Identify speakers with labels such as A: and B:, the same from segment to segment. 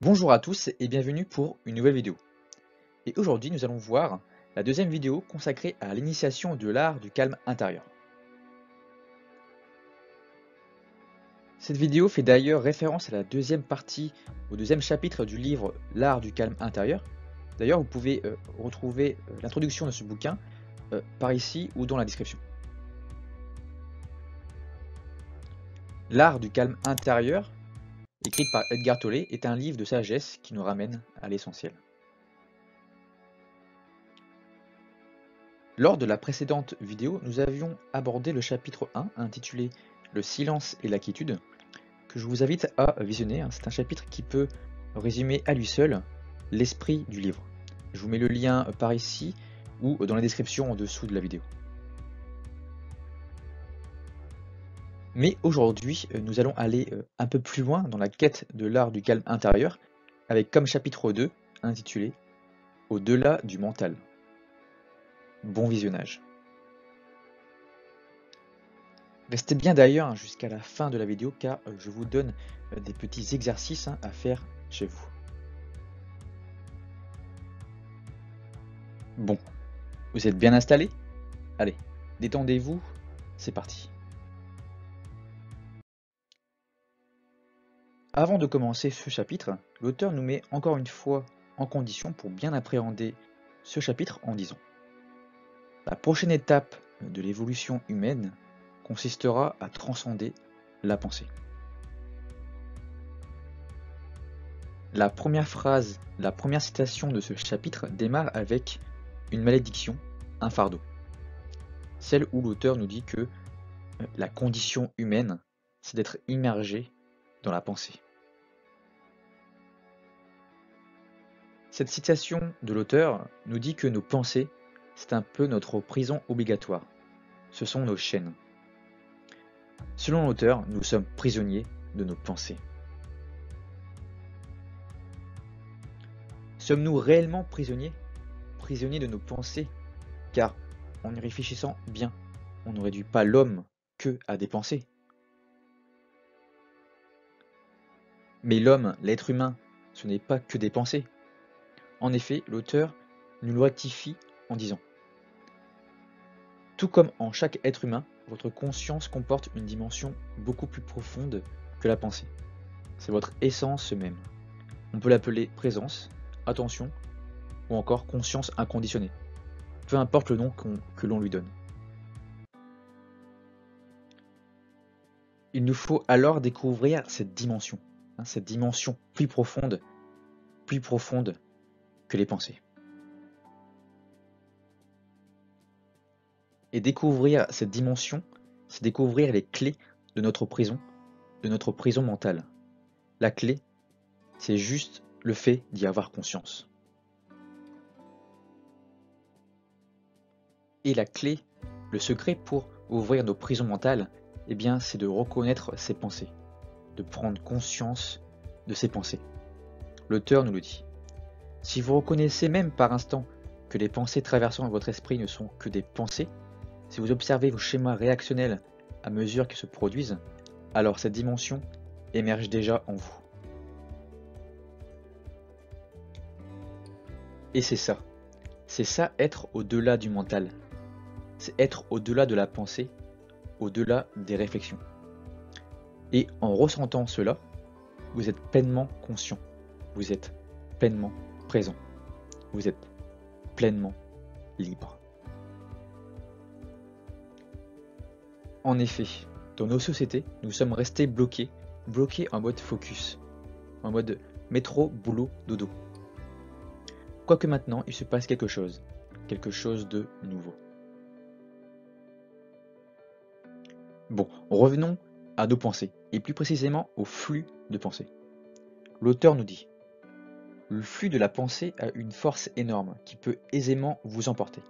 A: Bonjour à tous et bienvenue pour une nouvelle vidéo. Et aujourd'hui nous allons voir la deuxième vidéo consacrée à l'initiation de l'art du calme intérieur. Cette vidéo fait d'ailleurs référence à la deuxième partie, au deuxième chapitre du livre L'art du calme intérieur. D'ailleurs vous pouvez retrouver l'introduction de ce bouquin par ici ou dans la description. L'art du calme intérieur, écrit par Edgar Tolle, est un livre de sagesse qui nous ramène à l'essentiel. Lors de la précédente vidéo, nous avions abordé le chapitre 1 intitulé « Le silence et la quiétude » que je vous invite à visionner. C'est un chapitre qui peut résumer à lui seul l'esprit du livre. Je vous mets le lien par ici ou dans la description en dessous de la vidéo. Mais aujourd'hui, nous allons aller un peu plus loin dans la quête de l'art du calme intérieur avec comme chapitre 2 intitulé « Au-delà du mental ». Bon visionnage. Restez bien d'ailleurs jusqu'à la fin de la vidéo car je vous donne des petits exercices à faire chez vous. Bon, vous êtes bien installés? Allez, détendez-vous, c'est parti. Avant de commencer ce chapitre, l'auteur nous met encore une fois en condition pour bien appréhender ce chapitre en disant: la prochaine étape de l'évolution humaine consistera à transcender la pensée. La première phrase, la première citation de ce chapitre démarre avec une malédiction, un fardeau. Celle où l'auteur nous dit que la condition humaine, c'est d'être immergé dans la pensée. Cette citation de l'auteur nous dit que nos pensées, c'est un peu notre prison obligatoire. Ce sont nos chaînes. Selon l'auteur, nous sommes prisonniers de nos pensées. Sommes-nous réellement prisonniers? Prisonniers de nos pensées? Car, en y réfléchissant bien, on ne réduit pas l'homme que à des pensées. Mais l'homme, l'être humain, ce n'est pas que des pensées. En effet, l'auteur nous le rectifie en disant: tout comme en chaque être humain, votre conscience comporte une dimension beaucoup plus profonde que la pensée. C'est votre essence même. On peut l'appeler présence, attention, ou encore conscience inconditionnée. Peu importe le nom que l'on lui donne. Il nous faut alors découvrir cette dimension plus profonde que les pensées. Et découvrir cette dimension, c'est découvrir les clés de notre prison mentale. La clé, c'est juste le fait d'y avoir conscience. Et la clé, le secret pour ouvrir nos prisons mentales, eh bien, c'est de reconnaître ses pensées, de prendre conscience de ses pensées. L'auteur nous le dit. Si vous reconnaissez même par instant que les pensées traversant votre esprit ne sont que des pensées, si vous observez vos schémas réactionnels à mesure qu'ils se produisent, alors cette dimension émerge déjà en vous. Et c'est ça être au-delà du mental. C'est être au-delà de la pensée, au-delà des réflexions. Et en ressentant cela, vous êtes pleinement conscient, vous êtes pleinement présent, vous êtes pleinement libre. En effet, dans nos sociétés, nous sommes restés bloqués en mode focus, en mode métro, boulot, dodo. Quoique maintenant, il se passe quelque chose de nouveau. Bon, revenons à nos pensées, et plus précisément au flux de pensée. L'auteur nous dit: le flux de la pensée a une force énorme qui peut aisément vous emporter.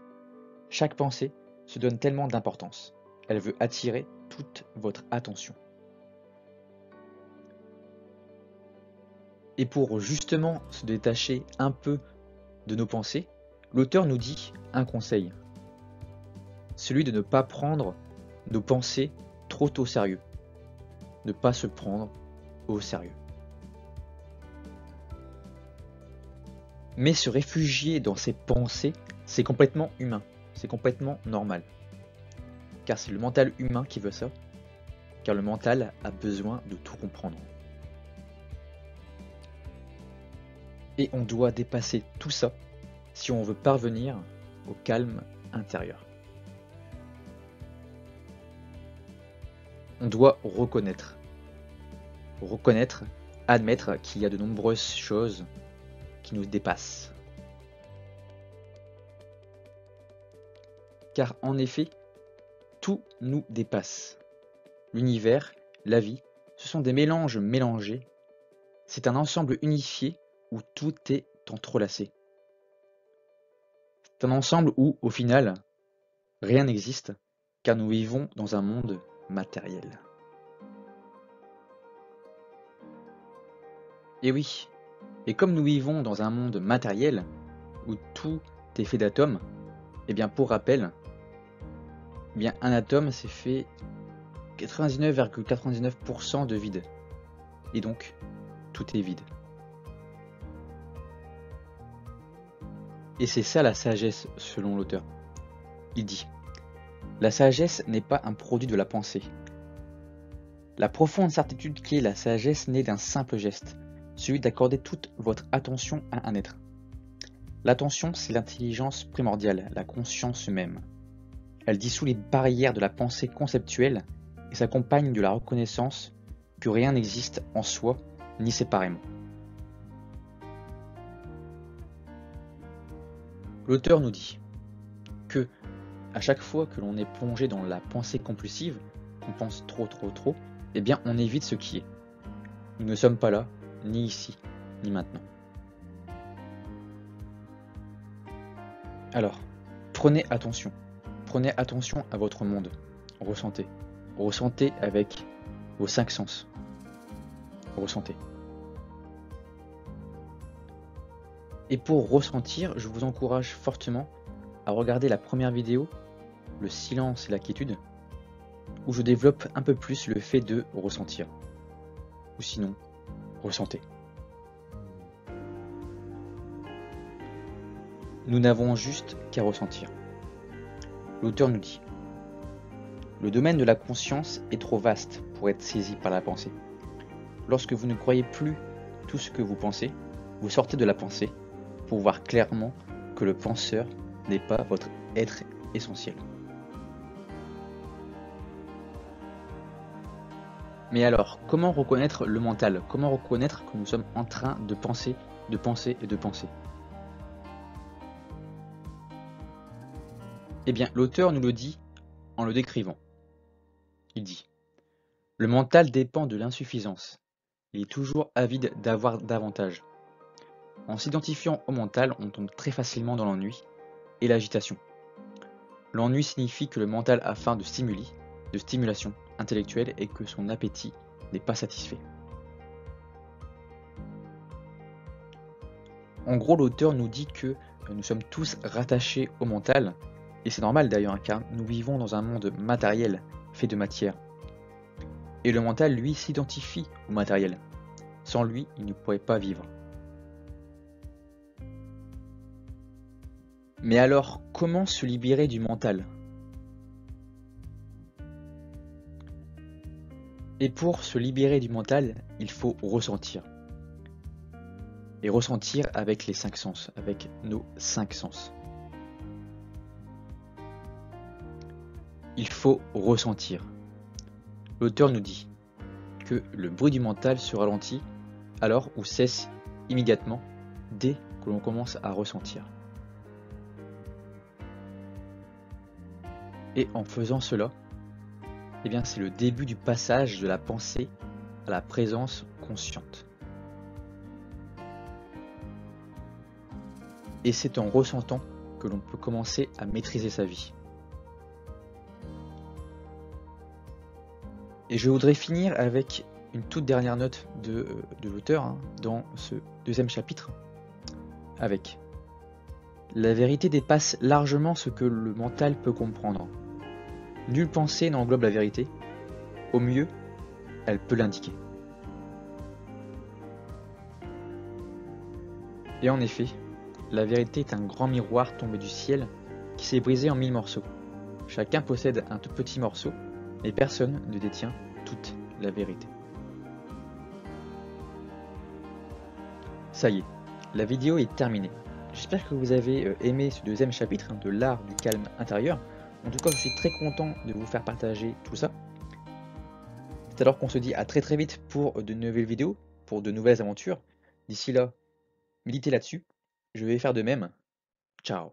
A: Chaque pensée se donne tellement d'importance. Elle veut attirer toute votre attention. Et pour justement se détacher un peu de nos pensées, l'auteur nous dit un conseil. Celui de ne pas prendre nos pensées trop au sérieux. Ne pas se prendre au sérieux. Mais se réfugier dans ses pensées, c'est complètement humain, c'est complètement normal. Car c'est le mental humain qui veut ça, car le mental a besoin de tout comprendre. Et on doit dépasser tout ça si on veut parvenir au calme intérieur. On doit reconnaître, admettre qu'il y a de nombreuses choses qui nous dépassent. Car en effet, tout nous dépasse. L'univers, la vie, ce sont des mélanges mélangés. C'est un ensemble unifié où tout est entrelacé. C'est un ensemble où, au final, rien n'existe, car nous vivons dans un monde matériel. Et oui, et comme nous vivons dans un monde matériel, où tout est fait d'atomes, et bien pour rappel, eh bien un atome c'est fait 99,99% de vide. Et donc, tout est vide. Et c'est ça la sagesse selon l'auteur. Il dit: la sagesse n'est pas un produit de la pensée. La profonde certitude qu'est la sagesse naît d'un simple geste, celui d'accorder toute votre attention à un être. L'attention, c'est l'intelligence primordiale, la conscience même. Elle dissout les barrières de la pensée conceptuelle et s'accompagne de la reconnaissance que rien n'existe en soi ni séparément. L'auteur nous dit que à chaque fois que l'on est plongé dans la pensée compulsive, qu'on pense trop, eh bien on évite ce qui est. Nous ne sommes pas là, ni ici, ni maintenant. Alors, prenez attention à votre monde. Ressentez avec vos 5 sens. Ressentez. Et pour ressentir, je vous encourage fortement à regarder la première vidéo, le silence et la quiétude, où je développe un peu plus le fait de ressentir. Ou sinon, ressentez. Nous n'avons juste qu'à ressentir. L'auteur nous dit: le domaine de la conscience est trop vaste pour être saisi par la pensée. Lorsque vous ne croyez plus tout ce que vous pensez, vous sortez de la pensée pour voir clairement que le penseur n'est pas votre être essentiel. Mais alors, comment reconnaître le mental? Comment reconnaître que nous sommes en train de penser et de penser? Eh bien, l'auteur nous le dit en le décrivant. Il dit: le mental dépend de l'insuffisance. Il est toujours avide d'avoir davantage. En s'identifiant au mental, on tombe très facilement dans l'ennui et l'agitation. L'ennui signifie que le mental a faim de stimulation intellectuelle et que son appétit n'est pas satisfait. En gros, l'auteur nous dit que nous sommes tous rattachés au mental, et c'est normal d'ailleurs, car nous vivons dans un monde matériel, fait de matière. Et le mental, lui, s'identifie au matériel. Sans lui, il ne pourrait pas vivre. Mais alors, comment se libérer du mental? Et pour se libérer du mental, il faut ressentir. Et ressentir avec les 5 sens, avec nos 5 sens. Il faut ressentir. L'auteur nous dit que le bruit du mental se ralentit alors ou cesse immédiatement dès que l'on commence à ressentir. Et en faisant cela, eh bien c'est le début du passage de la pensée à la présence consciente. Et c'est en ressentant que l'on peut commencer à maîtriser sa vie. Et je voudrais finir avec une toute dernière note de l'auteur dans ce 2e chapitre, avec: la vérité dépasse largement ce que le mental peut comprendre. Nulle pensée n'englobe la vérité. Au mieux, elle peut l'indiquer. Et en effet, La vérité est un grand miroir tombé du ciel qui s'est brisé en 1000 morceaux. Chacun possède un tout petit morceau, mais personne ne détient toute la vérité. Ça y est, la vidéo est terminée. J'espère que vous avez aimé ce deuxième chapitre de l'art du calme intérieur. En tout cas, je suis très content de vous faire partager tout ça. C'est alors qu'on se dit à très très vite pour de nouvelles vidéos, pour de nouvelles aventures. D'ici là, méditez là-dessus. Je vais faire de même. Ciao.